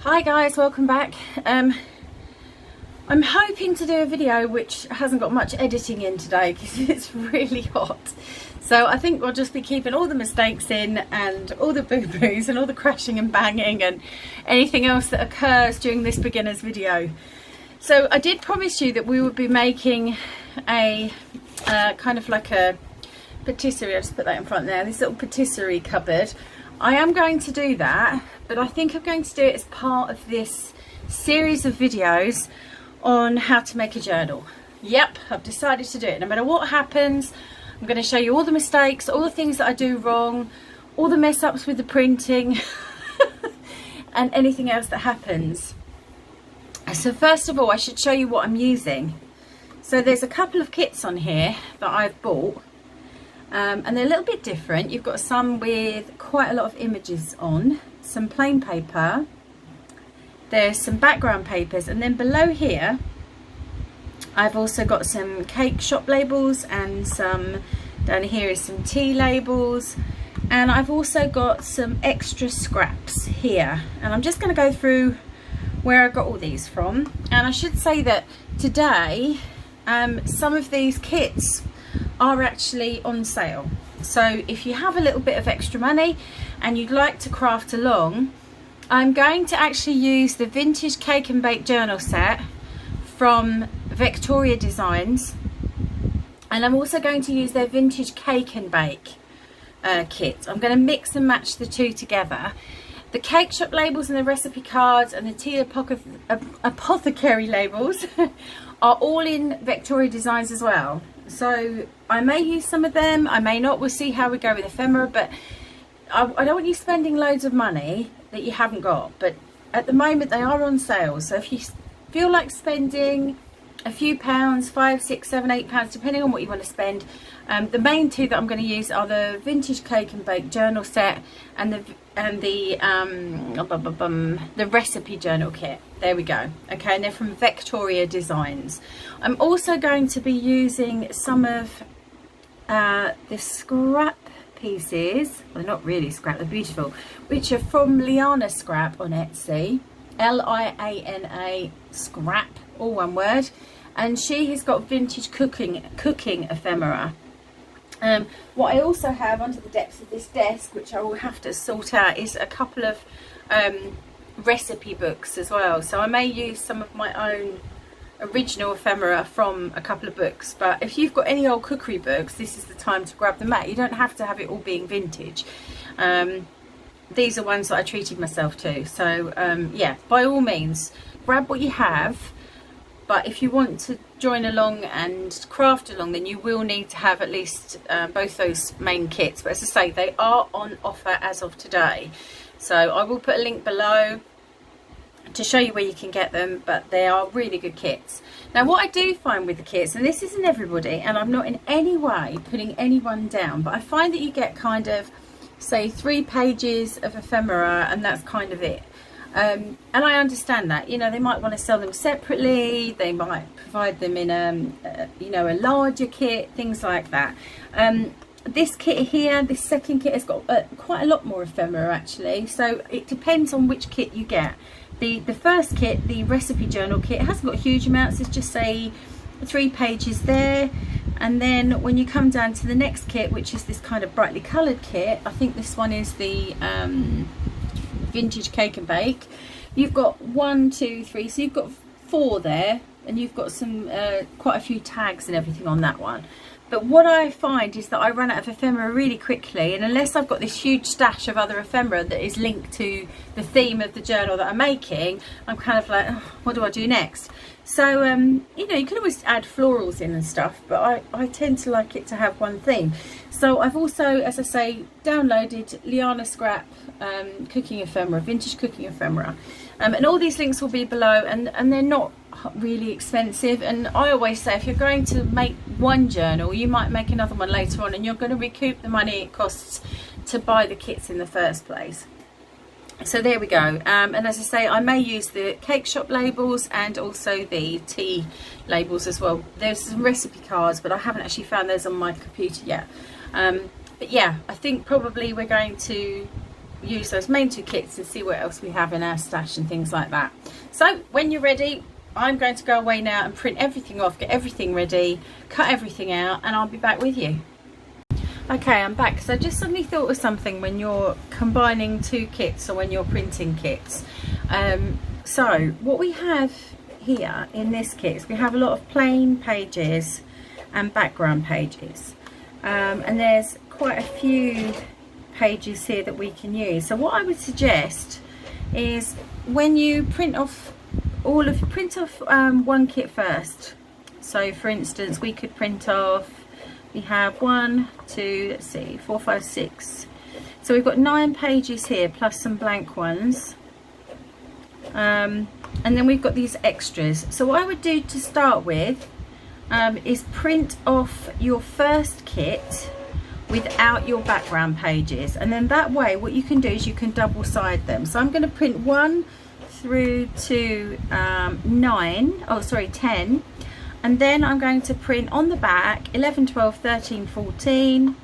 Hi guys, welcome back. I'm hoping to do a video which hasn't got much editing in today because it's really hot. So I think we'll just be keeping all the mistakes in and all the boo-boos and all the crashing and banging and anything else that occurs during this beginner's video. So I did promise you that we would be making a kind of like a patisserie. I'll just put that in front there, this little patisserie cupboard. I am going to do that, but I think I'm going to do it as part of this series of videos on how to make a journal. Yep, I've decided to do it. No matter what happens, I'm going to show you all the mistakes, all the things that I do wrong, all the mess ups with the printing and anything else that happens. So first of all, I should show you what I'm using. So there's a couple of kits on here that I've bought. And they're a little bit different. You've got some with quite a lot of images on, some plain paper, there's some background papers, and then below here I've also got some cake shop labels, and some down here is some tea labels, and I've also got some extra scraps here, and I'm just going to go through where I got all these from. And I should say that today some of these kits are actually on sale, so if you have a little bit of extra money and you'd like to craft along, I'm going to actually use the vintage cake and bake journal set from Vectoria designs, and I'm also going to use their vintage cake and bake kit. I'm going to mix and match the two together. The cake shop labels and the recipe cards and the tea apothecary labels are all in Vectoria designs as well. So I may use some of them, I may not. We'll see how we go with ephemera, but I don't want you spending loads of money that you haven't got. But at the moment they are on sale, so if you feel like spending a few pounds, £5, £6, £7, £8, depending on what you want to spend, the main two that I'm going to use are the vintage cake and bake journal set and the recipe journal kit. There we go. Okay, and they're from Vectoria designs. I'm also going to be using some of the scrap pieces. Well, they're not really scrap, they're beautiful, which are from Liana Scrap on Etsy, Liana Scrap, all one word, and she has got vintage cooking ephemera. What I also have under the depths of this desk, which I will have to sort out, is a couple of recipe books as well. So I may use some of my own original ephemera from a couple of books, but if you've got any old cookery books, this is the time to grab them out. You don't have to have it all being vintage. These are ones that I treated myself to, so yeah, by all means grab what you have. But if you want to join along and craft along, then you will need to have at least both those main kits. But as I say, they are on offer as of today. So I will put a link below to show you where you can get them, but they are really good kits. Now what I do find with the kits, and this isn't everybody, and I'm not in any way putting anyone down, but I find that you get kind of, say, 3 pages of ephemera and that's kind of it. And I understand that, you know, they might want to sell them separately, they might provide them in you know, a larger kit, things like that. This kit here, this second kit, has got quite a lot more ephemera actually, so it depends on which kit you get. The first kit, the recipe journal kit, hasn't got huge amounts, it's just say 3 pages there. And then when you come down to the next kit, which is this kind of brightly coloured kit, I think this one is the vintage cake and bake, you've got 1, 2, 3, so you've got 4 there, and you've got some quite a few tags and everything on that one. But what I find is that I run out of ephemera really quickly, and unless I've got this huge stash of other ephemera that is linked to the theme of the journal that I'm making, I'm kind of like, oh, what do I do next? So you know, you can always add florals in and stuff, but I tend to like it to have one theme. So I've also, as I say, downloaded Liana Scrap cooking ephemera, vintage cooking ephemera, and all these links will be below, and they're not really expensive. And I always say, if you're going to make one journal, you might make another one later on, and you're going to recoup the money it costs to buy the kits in the first place. So there we go. And as I say, I may use the cake shop labels and also the tea labels as well. There's some recipe cards, but I haven't actually found those on my computer yet. But yeah, I think probably we're going to use those main 2 kits and see what else we have in our stash and things like that. So when you're ready, I'm going to go away now and print everything off, get everything ready, cut everything out, and I'll be back with you. Okay, I'm back. So I just suddenly thought of something when you're combining 2 kits or when you're printing kits. So what we have here in this kit is we have a lot of plain pages and background pages, and there's quite a few pages here that we can use. So what I would suggest is when you print off one kit first. So for instance, we could print off, we have 1, 2, let's see, 4, 5, 6. So we've got 9 pages here plus some blank ones. And then we've got these extras. So what I would do to start with is print off your first kit without your background pages, and then that way what you can do is you can double side them. So I'm going to print 1 through to 10, and then I'm going to print on the back 11, 12, 13, 14,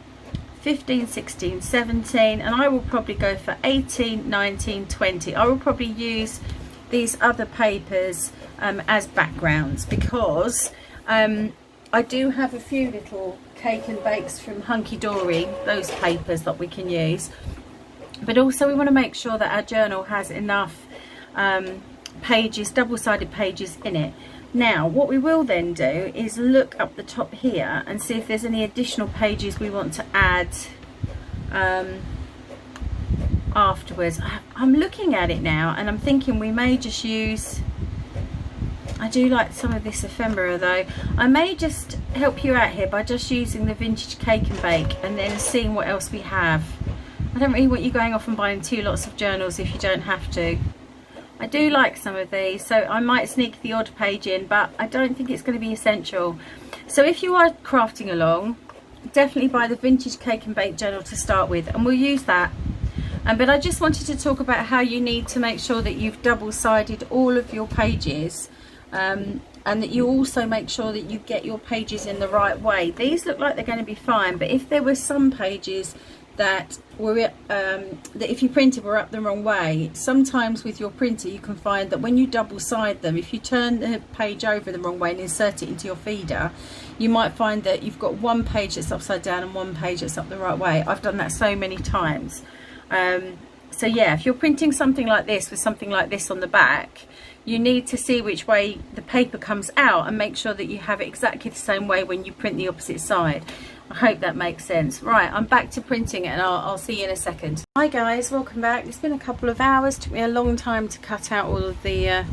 15, 16, 17, and I will probably go for 18, 19, 20. I will probably use these other papers as backgrounds, because I do have a few little cake and bakes from Hunkydory, those papers that we can use, but also we want to make sure that our journal has enough pages, double-sided pages in it. Now what we will then do is look up the top here and see if there's any additional pages we want to add afterwards. I'm looking at it now and I'm thinking we may just use, I do like some of this ephemera though. I may just help you out here by just using the vintage cake and bake and then seeing what else we have. I don't really want you going off and buying 2 lots of journals if you don't have to. I do like some of these, so I might sneak the odd page in, but I don't think it's going to be essential. So if you are crafting along, definitely buy the vintage cake and bake journal to start with, and we'll use that. But I just wanted to talk about how you need to make sure that you've double-sided all of your pages, and that you also make sure that you get your pages in the right way. These look like they're going to be fine, but if there were some pages that were that if you printed were up the wrong way, sometimes with your printer you can find that when you double side them, if you turn the page over the wrong way and insert it into your feeder, you might find that you've got one page that's upside down and one page that's up the right way. I've done that so many times. So yeah, if you're printing something like this with something like this on the back, you need to see which way the paper comes out and make sure that you have it exactly the same way when you print the opposite side. I hope that makes sense. Right, I'm back to printing it, and I'll see you in a second. Hi guys, welcome back. It's been a couple of hours. Took me a long time to cut out all of the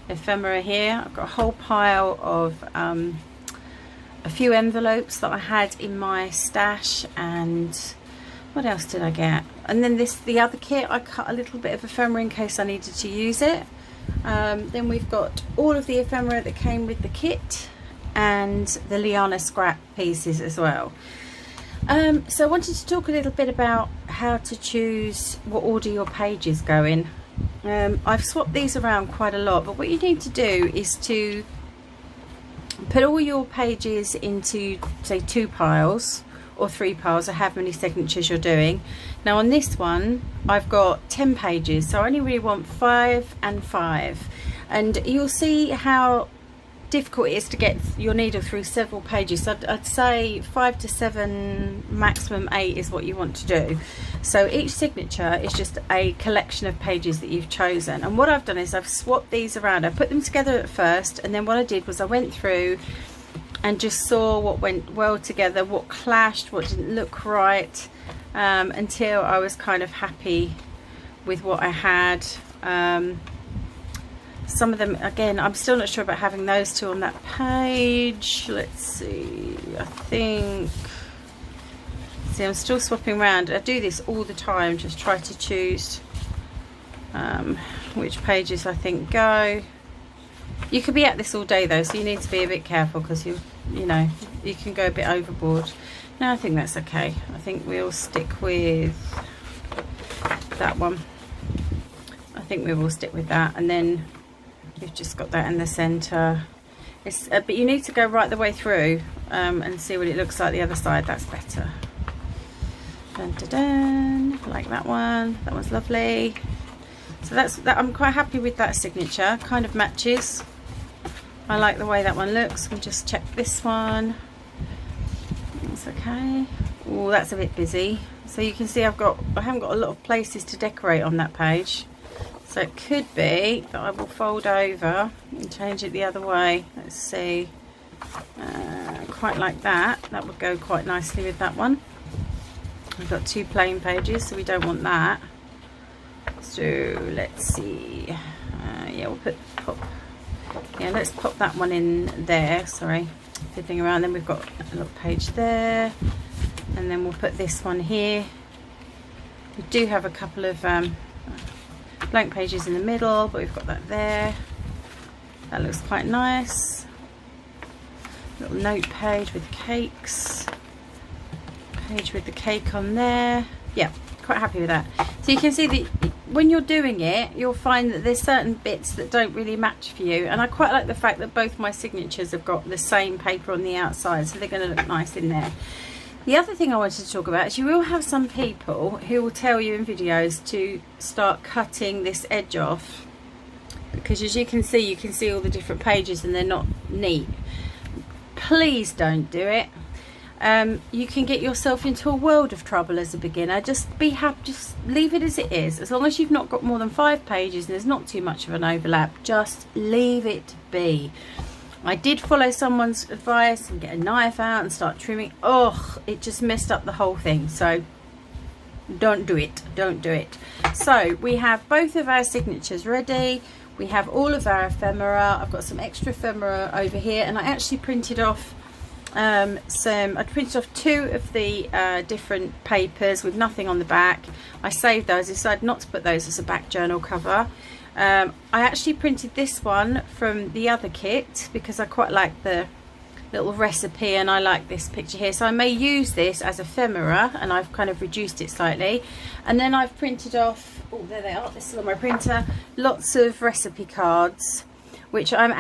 ephemera here. I've got a whole pile of a few envelopes that I had in my stash, and what else did I get? And then the other kit, I cut a little bit of ephemera in case I needed to use it. Then we've got all of the ephemera that came with the kit, and the Liana scrap pieces as well. So I wanted to talk a little bit about how to choose what order your pages go in. I've swapped these around quite a lot, but what you need to do is to put all your pages into, say, 2 piles or 3 piles, or however many signatures you're doing. Now on this one I've got 10 pages, so I only really want 5 and 5, and you'll see how difficult it is to get your needle through several pages. So I'd say 5 to 7, maximum 8 is what you want to do. So each signature is just a collection of pages that you've chosen, and what I've done is I've swapped these around. I put them together at first, and then what I did was I went through and just saw what went well together, what clashed, what didn't look right, until I was kind of happy with what I had. Some of them, again, I'm still not sure about having those 2 on that page. Let's see, I think, see, I'm still swapping around. I do this all the time, just try to choose which pages I think go. You could be at this all day though, so you need to be a bit careful, because you know, you can go a bit overboard. No, I think that's okay. I think we'll stick with that one. I think we will stick with that, and then you've just got that in the center. It's but you need to go right the way through and see what it looks like the other side. That's better. Dun, dun, dun. I like that one. That one's lovely. So that's that. I'm quite happy with that signature. Kind of matches. I like the way that one looks. We'll just check this one. That's okay. Oh, that's a bit busy. So you can see I haven't got a lot of places to decorate on that page. So it could be that I will fold over and change it the other way. Let's see. Quite like that. That would go quite nicely with that one. We've got 2 plain pages, so we don't want that. So let's see. Yeah, we'll let's pop that one in there. Sorry, fiddling around. Then we've got a little page there, and then we'll put this one here. We do have a couple of blank pages in the middle, but we've got that there. That looks quite nice. Little note page with cakes. Page with the cake on there. Yeah, quite happy with that. So you can see that when you're doing it, you'll find that there's certain bits that don't really match for you, and I quite like the fact that both my signatures have got the same paper on the outside, so they're going to look nice in there. The other thing I wanted to talk about is you will have some people who will tell you in videos to start cutting this edge off, because as you can see all the different pages and they're not neat. Please don't do it. You can get yourself into a world of trouble as a beginner. Just be happy, just leave it as it is. As long as you've not got more than 5 pages and there's not too much of an overlap, just leave it be. I did follow someone's advice and get a knife out and start trimming. Oh, it just messed up the whole thing. So don't do it. Don't do it. So we have both of our signatures ready. We have all of our ephemera. I've got some extra ephemera over here, and I actually printed off I printed off 2 of the different papers with nothing on the back. I saved those. I decided not to put those as a back journal cover. I actually printed this one from the other kit because I quite like the little recipe, and I like this picture here, so I may use this as ephemera, and I've kind of reduced it slightly. And then I've printed off, oh there they are, this is on my printer, lots of recipe cards, which I'm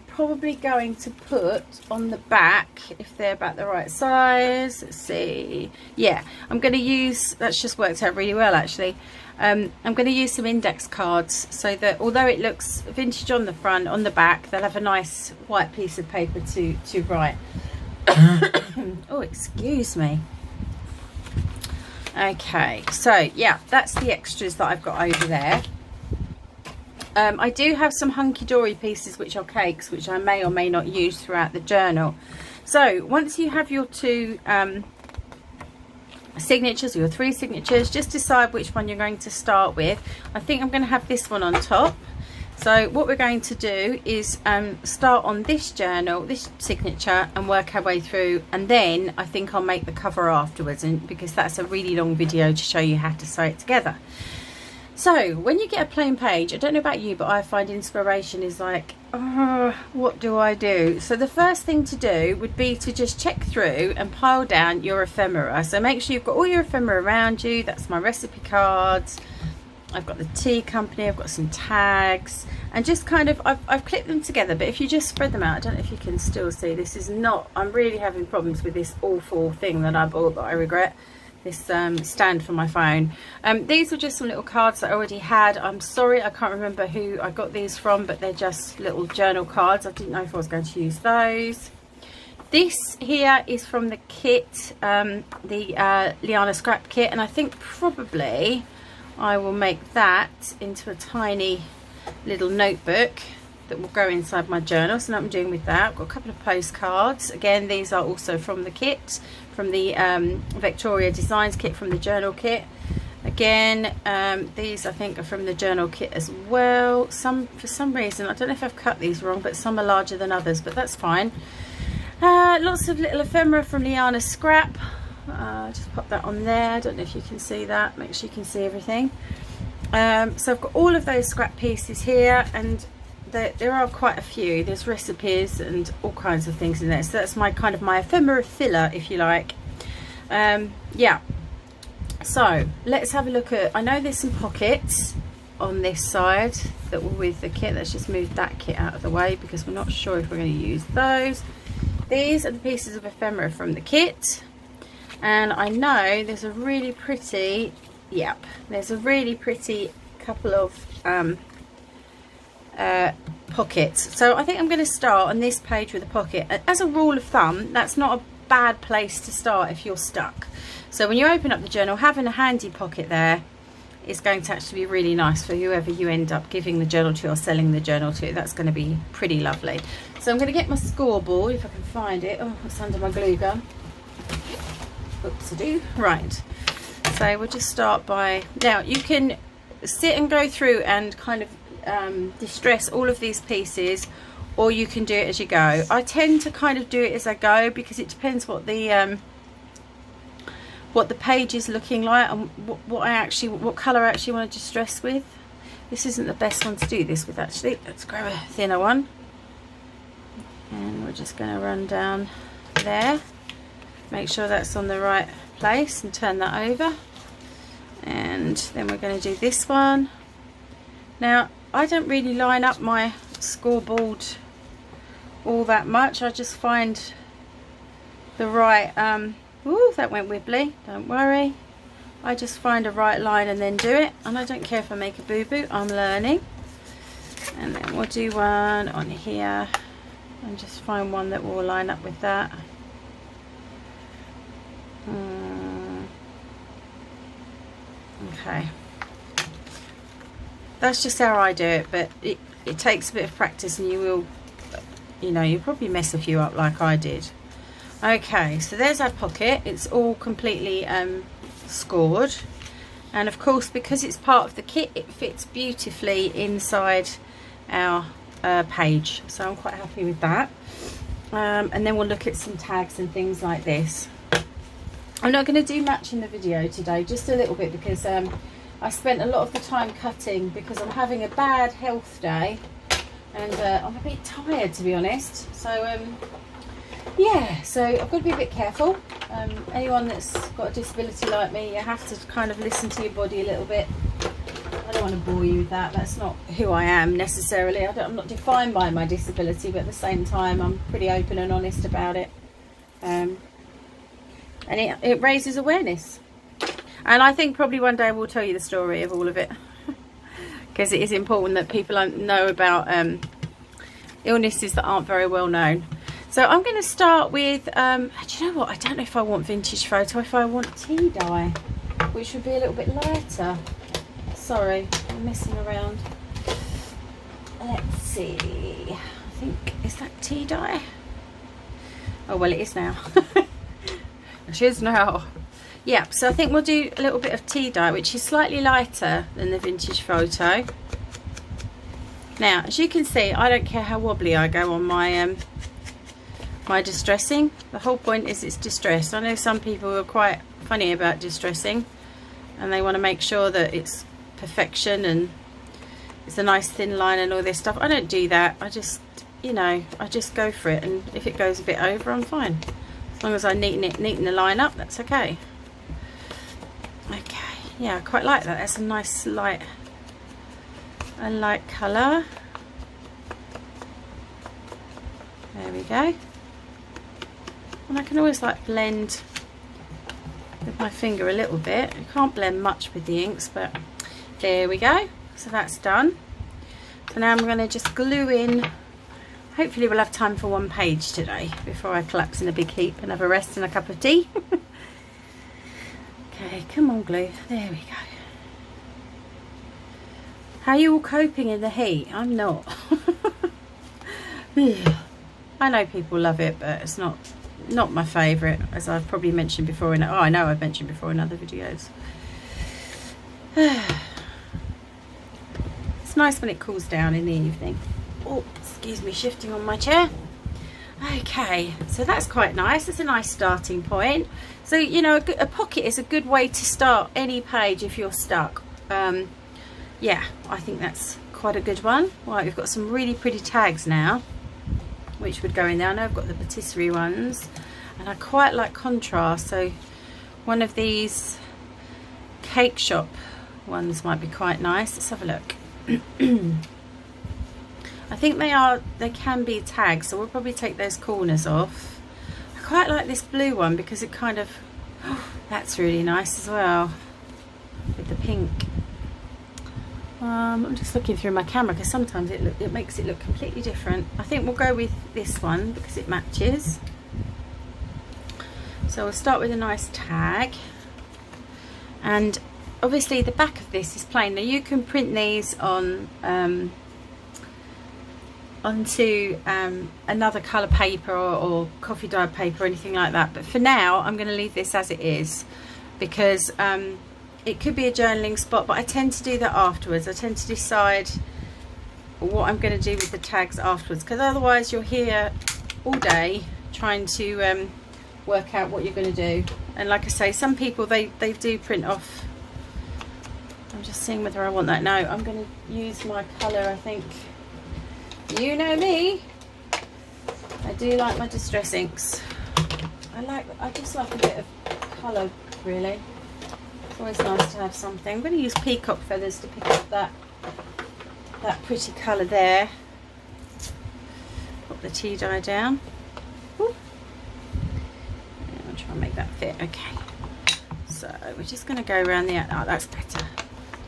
probably going to put on the back if they're about the right size. Let's see. Yeah, I'm going to use, that's just worked out really well actually. I'm going to use some index cards so that although it looks vintage on the front, on the back they'll have a nice white piece of paper to write. Oh, excuse me. Okay, so yeah, that's the extras that I've got over there. I do have some Hunkydory pieces which are cakes, which I may or may not use throughout the journal. So once you have your 2 signatures, or your 3 signatures, just decide which one you're going to start with. I think I'm going to have this one on top. So what we're going to do is start on this journal, this signature, and work our way through, and then I think I'll make the cover afterwards, and because that's a really long video to show you how to sew it together. So when you get a plain page, I don't know about you, but I find inspiration is like, oh, what do I do? So the first thing to do would be to just check through and pile down your ephemera. So make sure you've got all your ephemera around you. That's my recipe cards. I've got the tea company, I've got some tags, and just kind of, I've clipped them together, but if you just spread them out, I don't know if you can still see, this is not, I'm really having problems with this awful thing that I bought that I regret. This stand for my phone. These are just some little cards that I already had. I'm sorry, I can't remember who I got these from, but they're just little journal cards. I didn't know if I was going to use those. This here is from the kit, the Liana scrap kit, and I think probably I will make that into a tiny little notebook that will go inside my journal. So now I'm doing with that. I've got a couple of postcards. Again, these are also from the kit, from the Vectoria Designs kit, from the journal kit. Again, these I think are from the journal kit as well. Some, for some reason, I don't know if I've cut these wrong, but some are larger than others, but that's fine. Lots of little ephemera from Liana scrap. Just pop that on there. I don't know if you can see that. Make sure you can see everything. So I've got all of those scrap pieces here, and there are quite a few. There's recipes and all kinds of things in there. So that's my kind of my ephemera filler, if you like. Yeah. So let's have a look at, I know there's some pockets on this side that were with the kit. Let's just move that kit out of the way because we're not sure if we're going to use those. These are the pieces of ephemera from the kit. And I know there's a really pretty, yep, there's a really pretty couple of pockets. So I think I'm going to start on this page with a pocket. As a rule of thumb, that's not a bad place to start if you're stuck. So when you open up the journal, having a handy pocket there is going to actually be really nice for whoever you end up giving the journal to or selling the journal to. That's going to be pretty lovely. So I'm going to get my scoreboard if I can find it. Oh, it's under my glue gun. Oops-a-doo. Right. So we'll just start by, now you can sit and go through and kind of distress all of these pieces, or you can do it as you go. I tend to kind of do it as I go because it depends what the page is looking like and what colour I actually want to distress with. This isn't the best one to do this with actually. Let's grab a thinner one. And we're just going to run down there. Make sure that's on the right place and turn that over. And then we're going to do this one. Now, I don't really line up my scoreboard all that much. I just find the right, ooh, that went wibbly, don't worry. I just find a right line and then do it. And I don't care if I make a boo-boo, I'm learning. And then we'll do one on here and just find one that will line up with that. Okay, that's just how I do it, but it takes a bit of practice, and you will, you know, you'll probably mess a few up like I did. Okay, so there's our pocket. It's all completely scored, and of course, because it's part of the kit, it fits beautifully inside our page, so I'm quite happy with that. And then we'll look at some tags and things like this. I'm not going to do much in the video today, just a little bit, because I spent a lot of the time cutting because I'm having a bad health day, and I'm a bit tired, to be honest. So yeah, so I've got to be a bit careful. Anyone that's got a disability like me, you have to kind of listen to your body a little bit. I don't want to bore you with that. That's not who I am necessarily. I'm not defined by my disability, but at the same time I'm pretty open and honest about it. And it raises awareness, and I think probably one day we'll tell you the story of all of it, because it is important that people know about illnesses that aren't very well known. So I'm going to start with, do you know what, I don't know if I want vintage photo, if I want tea dye, which would be a little bit lighter. Sorry, I'm messing around. Let's see, I think, is that tea dye? Oh well, it is now. It is now. Yeah, so I think we'll do a little bit of tea dye, which is slightly lighter than the vintage photo. Now, as you can see, I don't care how wobbly I go on my my distressing. The whole point is it's distressed. I know some people are quite funny about distressing, and they want to make sure that it's perfection and it's a nice thin line and all this stuff. I don't do that. I just, you know, I just go for it, and if it goes a bit over, I'm fine. As long as I neaten the line up, that's okay. Okay, yeah, I quite like that. That's a nice light colour. There we go. And I can always like blend with my finger a little bit. You can't blend much with the inks, but there we go. So that's done. So now I'm going to just glue in. Hopefully we'll have time for one page today before I collapse in a big heap and have a rest and a cup of tea. Okay, come on glue. There we go. How are you all coping in the heat? I'm not. I know people love it, but it's not my favourite, as I've probably mentioned before I know I've mentioned before in other videos. It's nice when it cools down in the evening. Oh, excuse me, shifting on my chair. Okay, so that's quite nice. It's a nice starting point. So, you know, a pocket is a good way to start any page if you're stuck. Yeah, I think that's quite a good one. Right, we've got some really pretty tags now, which would go in there. I know I've got the patisserie ones, and I quite like contrast, so one of these cake shop ones might be quite nice. Let's have a look. I think they can be tags, so we'll probably take those corners off. I quite like this blue one because it kind of, That's really nice as well with the pink. I'm just looking through my camera because sometimes it makes it look completely different. I think we'll go with this one because it matches. So we'll start with a nice tag, and obviously the back of this is plain. Now you can print these on onto another colour paper or coffee dyed paper or anything like that, but for now I'm going to leave this as it is because it could be a journaling spot, but I tend to do that afterwards. I tend to decide what I'm going to do with the tags afterwards, because otherwise you're here all day trying to work out what you're going to do. And like I say, some people they do print off. I'm just seeing whether I want that. No, I'm going to use my colour. I think, you know me, I do like my distress inks. I just like a bit of colour, really. It's always nice to have something. I'm going to use peacock feathers to pick up that pretty colour there. Put the tea dye down. Ooh. I'll try and make that fit. Okay. So we're just going to go around the outside. Oh, that's better.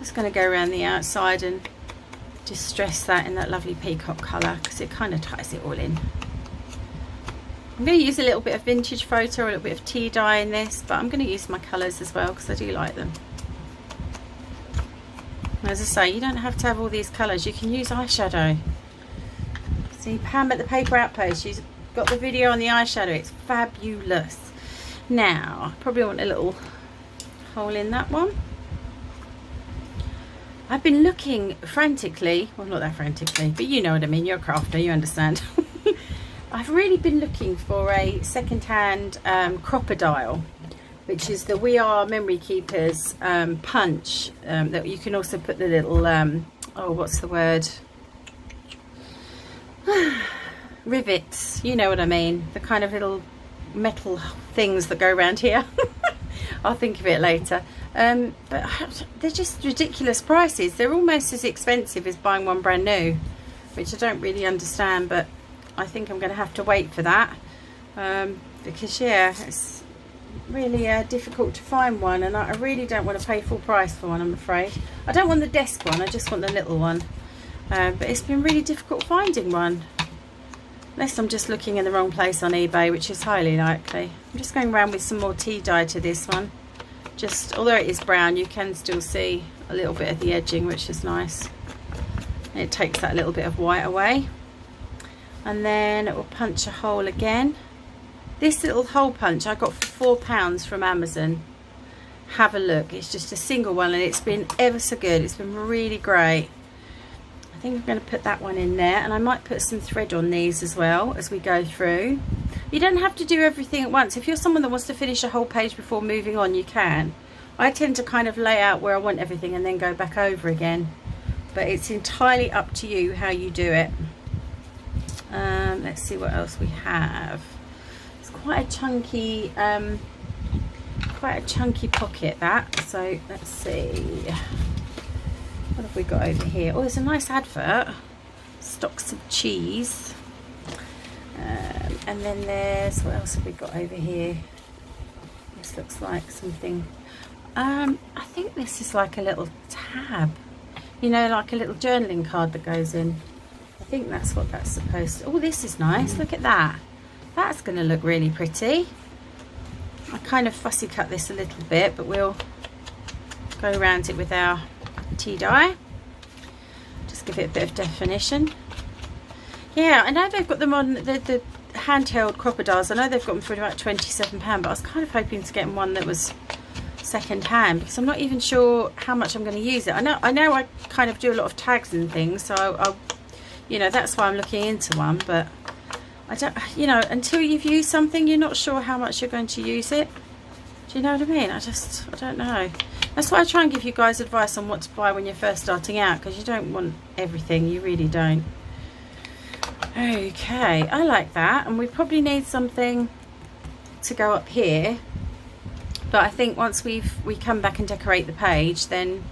Just going to go around the outside and distress that in that lovely peacock colour because it kind of ties it all in. I'm going to use a little bit of vintage photo or a little bit of tea dye in this, but I'm going to use my colours as well because I do like them. As I say, you don't have to have all these colours. You can use eyeshadow. See, Pam at the Paper Outpost, she's got the video on the eyeshadow. It's fabulous. Now, I probably want a little hole in that one. I've been looking frantically, well not that frantically, but you know what I mean, you're a crafter, you understand. I've really been looking for a second-hand crocodile, which is the We Are Memory Keepers punch, that you can also put the little, oh what's the word, rivets, you know what I mean, the kind of little metal things that go around here. I'll think of it later. But they're just ridiculous prices. They're almost as expensive as buying one brand new, which I don't really understand, but I think I'm going to have to wait for that because yeah, it's really difficult to find one, and I really don't want to pay full price for one, I'm afraid. I don't want the desk one, I just want the little one, but it's been really difficult finding one, unless I'm just looking in the wrong place on eBay, which is highly likely. I'm just going around with some more tea dye to this one. Just, although it is brown, you can still see a little bit of the edging, which is nice. And it takes that little bit of white away. And then it will punch a hole again. This little hole punch I got for £4 from Amazon. Have a look. It's just a single one and it's been ever so good. It's been really great. I think I'm going to put that one in there, and I might put some thread on these as well as we go through. You don't have to do everything at once. If you're someone that wants to finish a whole page before moving on, you can. I tend to kind of lay out where I want everything and then go back over again. But it's entirely up to you how you do it. Let's see what else we have. It's quite a chunky pocket, that. So let's see. What have we got over here? Oh, there's a nice advert. Stocks of cheese. And then there's, what else have we got over here? This looks like something. I think this is like a little tab. You know, like a little journaling card that goes in. I think that's what that's supposed to. Oh, this is nice. Look at that. That's going to look really pretty. I kind of fussy cut this a little bit, but we'll go around it with our tea dye. Just give it a bit of definition. Yeah, I know they've got them on the handheld crocodiles. I know they've got them for about £27, but I was kind of hoping to get one that was second hand, because I'm not even sure how much I'm going to use it. I know I kind of do a lot of tags and things, so I you know, that's why I'm looking into one, but I don't, you know, until you've used something, you're not sure how much you're going to use it. Do you know what I mean? I don't know. That's why I try and give you guys advice on what to buy when you're first starting out, because you don't want everything. You really don't. Okay, I like that, and we probably need something to go up here, but I think once we come back and decorate the page, then,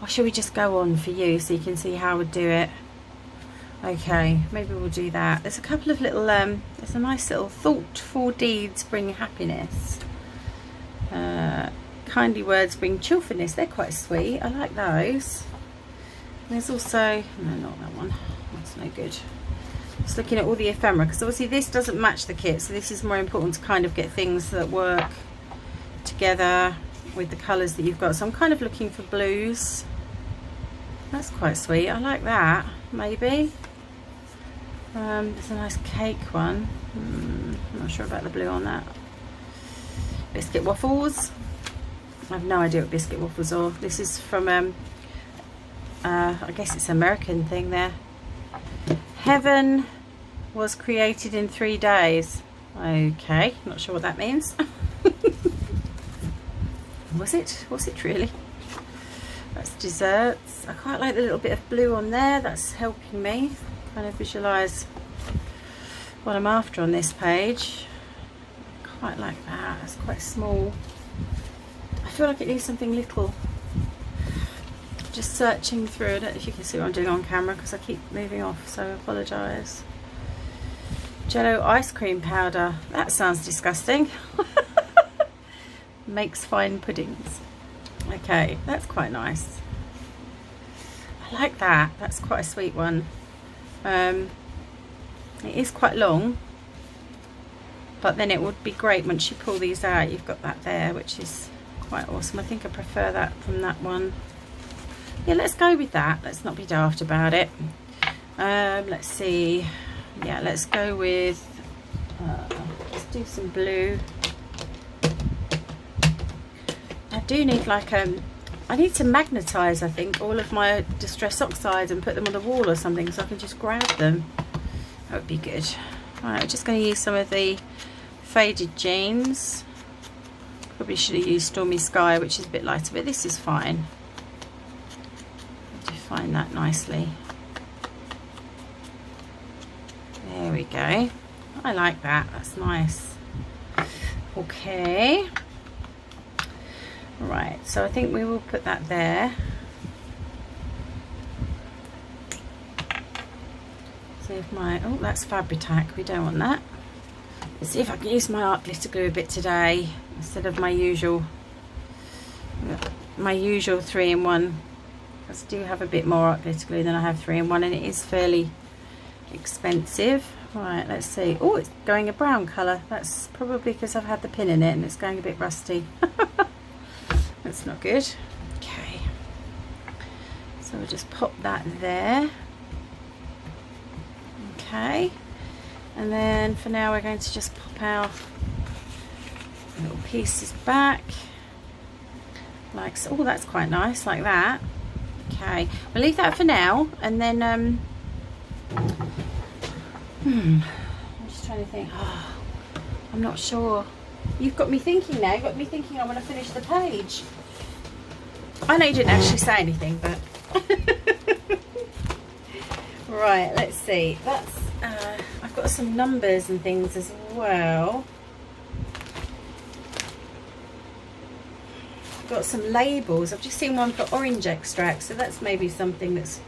or should we just go on for you so you can see how I would do it? Okay, maybe we'll do that. There's a couple of little there's a nice little thoughtful deeds bring happiness. Kindly words bring cheerfulness. They're quite sweet. I like those. There's also, no, not that one. That's no good. Just looking at all the ephemera, because obviously this doesn't match the kit, so this is more important to kind of get things that work together with the colours that you've got. So I'm kind of looking for blues. That's quite sweet. I like that. Maybe. There's a nice cake one. I'm not sure about the blue on that. Biscuit waffles. I have no idea what biscuit waffles are. This is from, I guess it's an American thing there. Heaven was created in 3 days. Okay, not sure what that means. Was it? Was it really? That's desserts. I quite like the little bit of blue on there. That's helping me kind of visualise what I'm after on this page. Quite like that. It's quite small. I feel like it needs something little. Just searching through. I don't know if you can see what I'm doing on camera because I keep moving off, so I apologise. Jello ice cream powder. That sounds disgusting. Makes fine puddings. Okay, that's quite nice. I like that. That's quite a sweet one. It is quite long, but then it would be great once you pull these out. You've got that there, which is quite awesome. I think I prefer that from that one. Yeah, let's go with that. Let's not be daft about it. Let's see. Yeah, let's go with, let's do some blue. I do need like, I need to magnetise, I think, all of my Distress Oxides and put them on the wall or something so I can just grab them. That would be good. Alright, I'm just going to use some of the faded jeans. Probably should have used Stormy Sky, which is a bit lighter, but this is fine. Define that nicely. There we go. I like that. That's nice. Okay. Right, so I think we will put that there. See if my, oh, that's Fabri-Tac. We don't want that. Let's see if I can use my art glitter glue a bit today instead of my usual 3-in-1. I do have a bit more art glitter glue than I have 3-in-1, and it is fairly expensive. Right, let's see. Oh, it's going a brown colour. That's probably because I've had the pin in it and it's going a bit rusty. That's not good. Okay, so we'll just pop that there. Okay, and then for now we're going to just pop our little pieces back like so. Oh, that's quite nice, like that. Okay, we'll leave that for now, and then I'm just trying to think. Oh, I'm not sure. You've got me thinking now. You've got me thinking I want to finish the page. I know you didn't actually say anything, but right, let's see. That's I've got some numbers and things as well. I've got some labels. I've just seen one for orange extract, so that's maybe something that's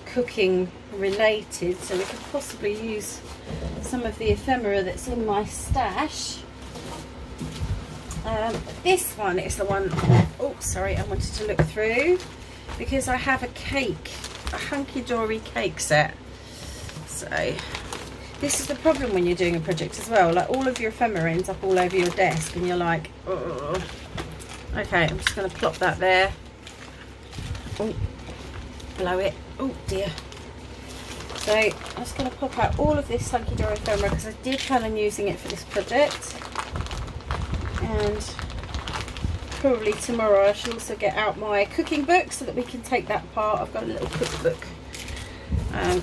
cooking related, so we could possibly use some of the ephemera that's in my stash. This one is the one, oh sorry, I wanted to look through because I have a cake, a Hunkydory cake set. So this is the problem when you're doing a project as well, like all of your ephemera ends up all over your desk and you're like, oh. Okay, I'm just going to plop that there. Oh, blow it. Oh dear. So I'm just going to pop out all of this Hunkydory ephemera because I did plan on using it for this project. And probably tomorrow I shall also get out my cooking book so that we can take that apart. I've got a little cookbook,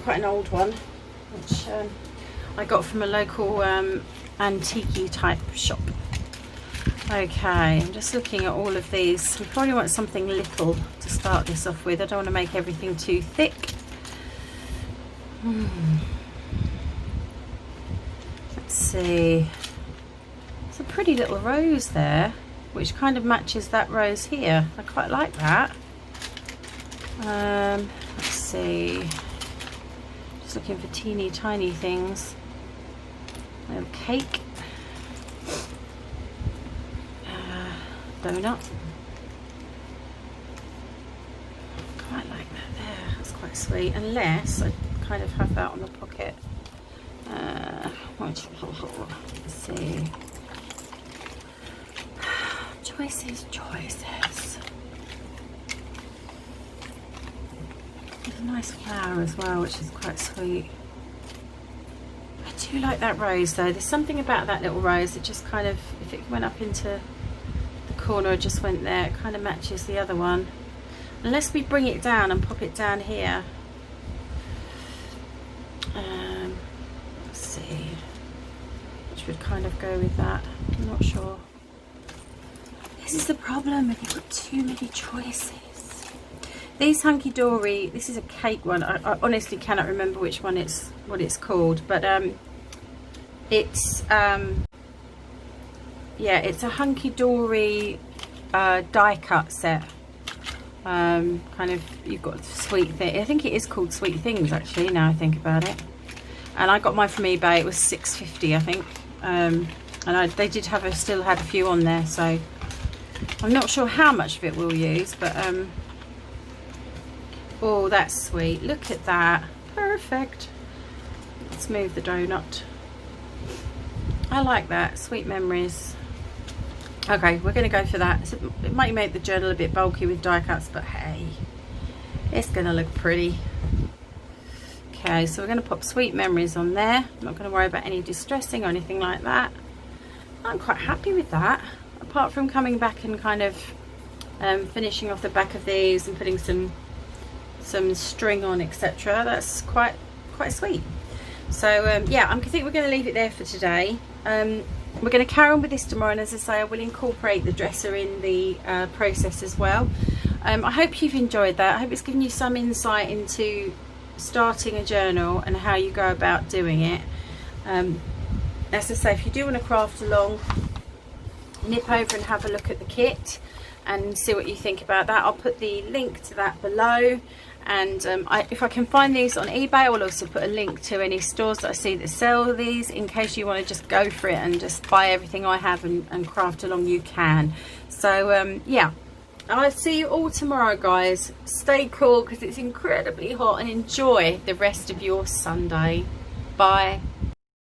quite an old one, which I got from a local antique type shop. Okay, I'm just looking at all of these. We probably want something little to start this off with. I don't want to make everything too thick. Let's see. It's a pretty little rose there, which kind of matches that rose here. I quite like that. Let's see. Just looking for teeny tiny things. A little cake. donut. Quite like that there. That's quite sweet. Unless I kind of have that on the pocket. Let's see. Choices. There's a nice flower as well, which is quite sweet. I do like that rose though. There's something about that little rose that just kind of, if it went up into the corner, it just went there. It kind of matches the other one. Unless we bring it down and pop it down here. Let's see. Which would kind of go with that. I'm not sure. This is the problem when you've got too many choices. These Hunkydory, this is a cake one. I honestly cannot remember which one what it's called, but it's yeah, it's a Hunkydory die cut set. Kind of, you've got sweet thing. I think it is called Sweet Things actually. Now I think about it, and I got mine from eBay. It was $6.50 I think, and they did have still had a few on there, so I'm not sure how much of it we'll use, but oh, that's sweet. Look at that. Perfect. Let's move the donut. I like that. Sweet memories. Okay, we're going to go for that. So it might make the journal a bit bulky with die cuts, but hey, it's going to look pretty. Okay, so we're going to pop sweet memories on there. I'm not going to worry about any distressing or anything like that. I'm quite happy with that. Apart from coming back and kind of finishing off the back of these and putting some string on, etc. That's quite sweet. So yeah, I think we're going to leave it there for today. We're going to carry on with this tomorrow, and as I say, I will incorporate the dresser in the process as well. I hope you've enjoyed that. I hope it's given you some insight into starting a journal and how you go about doing it. As I say, if you do want to craft along, nip over and have a look at the kit and see what you think about that. I'll put the link to that below, and if I can find these on eBay, I will also put a link to any stores that I see that sell these, in case you want to just go for it and just buy everything I have and craft along. You can. So yeah, I'll see you all tomorrow, guys. Stay cool because it's incredibly hot, and enjoy the rest of your Sunday. Bye.